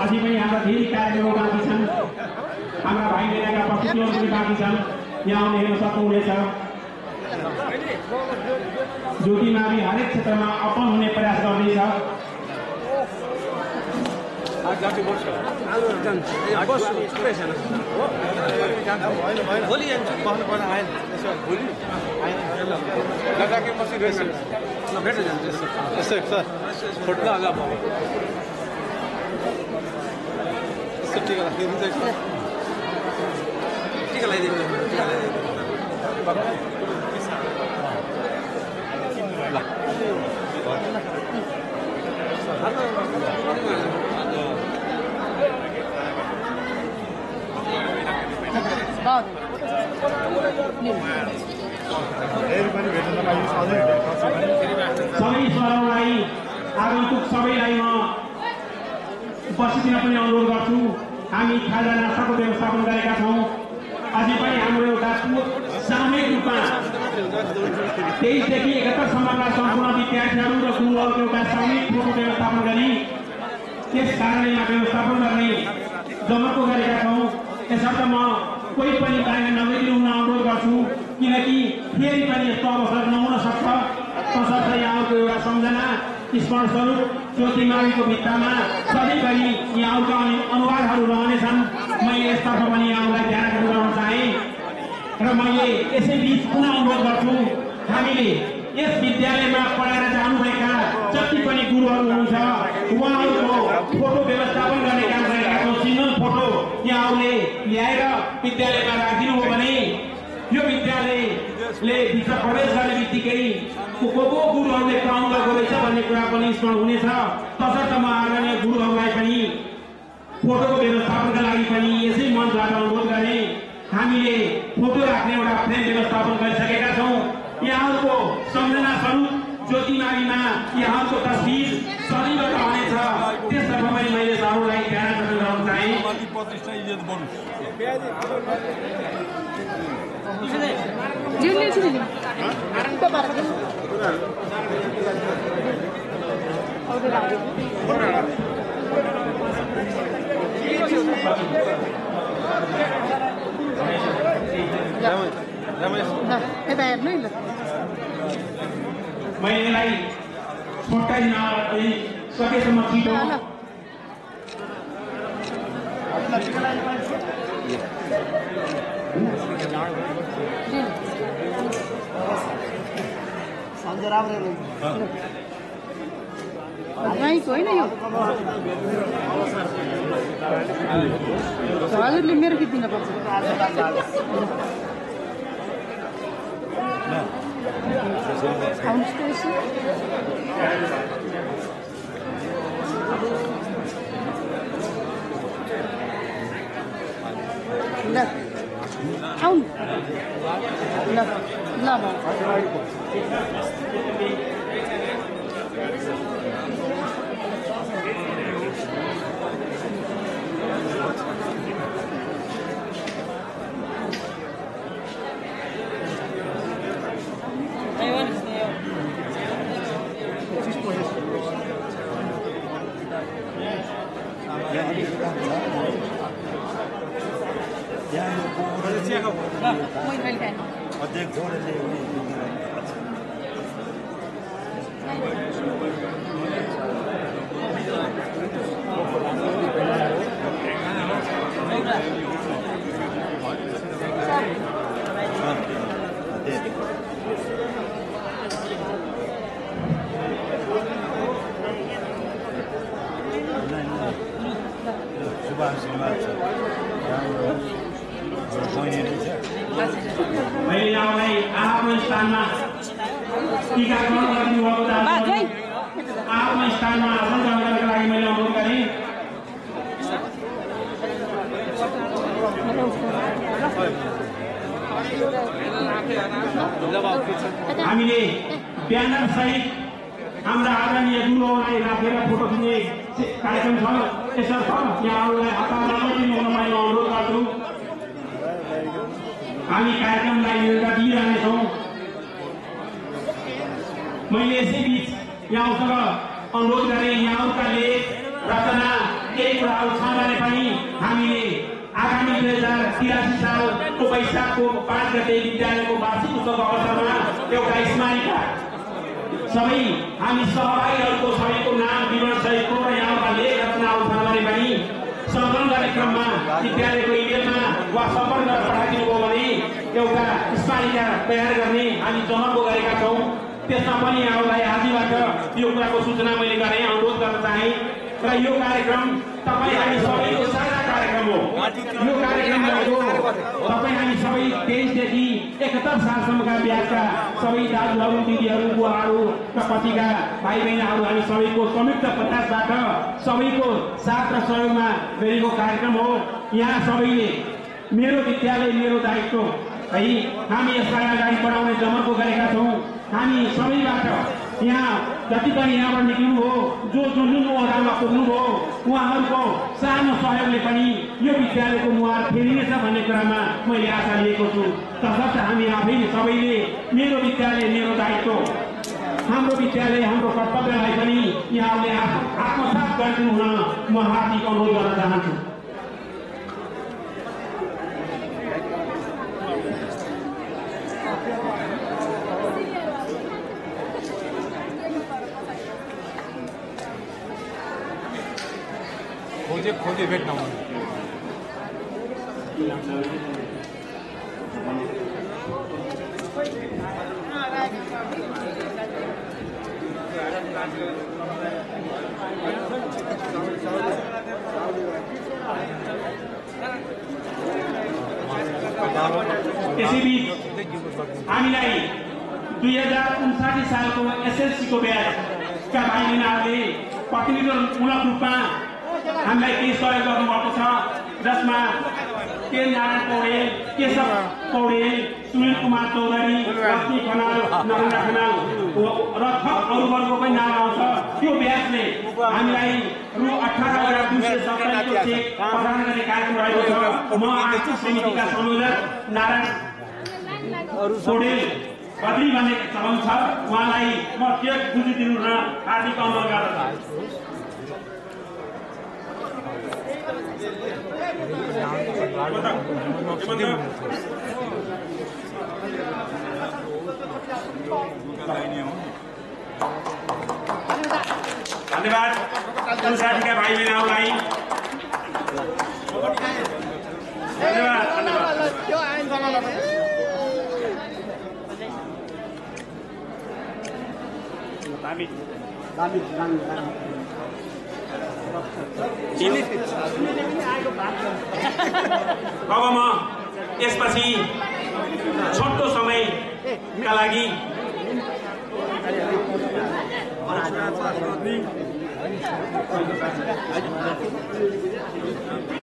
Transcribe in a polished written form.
अझै पनि हाम्रा धेरै कार्यक्रमहरू बाँकी छन्। हाम्रा भाइ बहिनीका प्रस्तुतिहरू पनि बाँकी छन्। यहाँ आउन हेर्न सक्नुहुनेछ। ज्योति मावि हरेक क्षेत्रमा अपन हुने प्रयास गर्दैछ। सबै स्वरलाई आगन्तुक सबैलाई म उपस्थितिमा पनि अनुरोध गर्छु। हामी खाजा नास्ताको व्यवस्थापन गरेका छौँ। अझै पनि हाम्रो एउटा सामूहिक रूपमा 23 देखि 71 सम्मका सम्पूर्ण विद्यार्थीहरू र गुरुहरूको एउटा सामूहिक फोटो व्यवस्थापन गरी त्यस कार्यालयमा व्यवस्थापन गर्ने जमर्को गरेका छौँ। यसर्थ म कोही पनि बाहिर नगइदिनु हुन अनुरोध गर्छु, किनकि फेरि पनि यस्तो अवसर नहुन सक्छ। तसर्थ यहाँको एउटा सम्झना स्मरण स्वरूप ज्योति माविको भित्तामा सधैँभरि यहाँका अनुहारहरू रहनेछन्। मैले यसतर्फ पनि यहाँलाई ध्यान गराउन चाहेँ र मैले यसैबीच पुनः अनुरोध गर्छु, हामीले यस विद्यालयमा पढाएर जानुभएका जति पनि गुरुहरू हुनुहुन्छ उहाँहरूको फोटो व्यवस्थापन गर्ने काम गरेका छौँ। सिङ्गल फोटो यहाँहरूले ल्याएर विद्यालयमा राखिदिनु हो भने यो विद्यालयले भित्र प्रवेश गर्ने बित्तिकै को गुरुहरूले काम गरेको रहेछ भन्ने कुरा पनि स्मरण हुनेछ। तसर्थ म आदरणीय गुरुहरूलाई पनि फोटोको व्यवस्थापनका लागि पनि यसै मञ्चबाट अनुरोध गरेँ। हामीले फोटो राख्ने एउटा फ्रेम व्यवस्थापन गरिसकेका छौँ। यहाँहरूको सम्झना स्वरूप ज्योति माविमा यहाँहरूको तस्बिर सधैँ रहनेछ। त्यसतर्फ पनि मैले सबैलाई ध्यान गराउन चाहेँ। मैले यसलाई छोटाइन सकेसम्म छिटो हजुरले मेरो गीत दिन पर्छ। मैले यहाँलाई आफ्नो स्थानमा टीकाकरण गरिदिनुभएको आफ्नो स्थानमा आसन गर्नका लागि मैले अनुरोध गरेँ। हामीले ब्यानर सहित हाम्रा आदरणीय गुरुहरूलाई राखेर फोटो खिच्ने कार्यक्रम छ। यसर्थ यहाँहरूलाई हतारमा नदिनु हुन मैले अनुरोध गर्छु। हामी कार्यक्रमलाई योजना दिइरहनेछौँ। मैले यसैबीच यहाँसँग अनुरोध गरेँ, यहाँहरूका लेख रचना केही कुराहरू छ भने पनि हामीले आगामी 2083 सालको वैशाखको 5 गते विद्यालयको वार्षिक उत्सवको अवसरमा एउटा स्मारिका सबै हामी सहभागीहरूको सबैको नाम विवरण सहितको र यहाँका लेख रचनाहरू छन् भने पनि सङ्कलन कार्यक्रममा विद्यालयको इमेलमा वा सम्पर्क गरेर पठाइदिनुभयो भने एउटा स्मारिका तयार गर्ने हामी जमर्को गरेका छौँ। त्यसमा पनि यहाँहरूलाई आजबाट यो कुराको सूचना मैले गरेँ, अनुरोध गर्न चाहेँ। र यो कार्यक्रम तपाईँ हामी सबैको साझा कार्यक्रम हो। यो कार्यक्रम भनेको तपाईँ हामी सबै 23 देखि 71 सालसम्मका ब्याजका सबै दाजुहरू, दिदीहरू, बुवाहरू र पछिका भाइ बहिनीहरू हामी सबैको संयुक्त प्रयासबाट सबैको साथ र सहयोगमा गरेको कार्यक्रम हो। यहाँ सबैले मेरो विद्यालय मेरो दायित्व है हामी यसलाई अगाडि बढाउने जमर्को गरेका छौँ। हामी सबैबाट यहाँ जति पनि यहाँबाट निक्लिनु हो, जो जुन ओहदामा पुग्नुभयो उहाँहरूको सानो सहयोगले पनि यो विद्यालयको मुहार फेरिनेछ भन्ने कुरामा मैले आशा लिएको छु। तसर्थ हामी आफैले सबैले मेरो विद्यालय मेरो दायित्व, हाम्रो विद्यालय हाम्रो कर्तव्यलाई पनि यहाँले आत्मसात गरिदिनु हुन म हार्दिक अनुरोध गर्न चाहन्छु। खोजे भेट्न त्यसैबीच हामीलाई 2059 सालको एसएलसीको ब्याजका भाइ बहिनीहरूले प्रतिनिधिमूलक रूपमा हामीलाई केही सहयोग गर्नुभएको छ, जसमा के नारायण पौडेल, केशव पौडेल, सुनिल कुमार चौधरी, लक्ष्मी खनाल, नरेन्द्र खनाल र थप अरू वर्गको पनि नाम आउँछ। त्यो ब्याजले हामीलाई रु 18,270 को चेक प्रदान गर्ने कार्यक्रम रहेको छ। म आर्थिक समितिका संयोजक नारायण पौडेल बद्री भन्ने चलन छ, उहाँलाई म चेक बुझिदिनु र हार्दिक अनुरोध गर्दछु। धन्यवाद साथीका भाइ बहिनीहरूलाई अब म यसपछि छोटो समयका लागि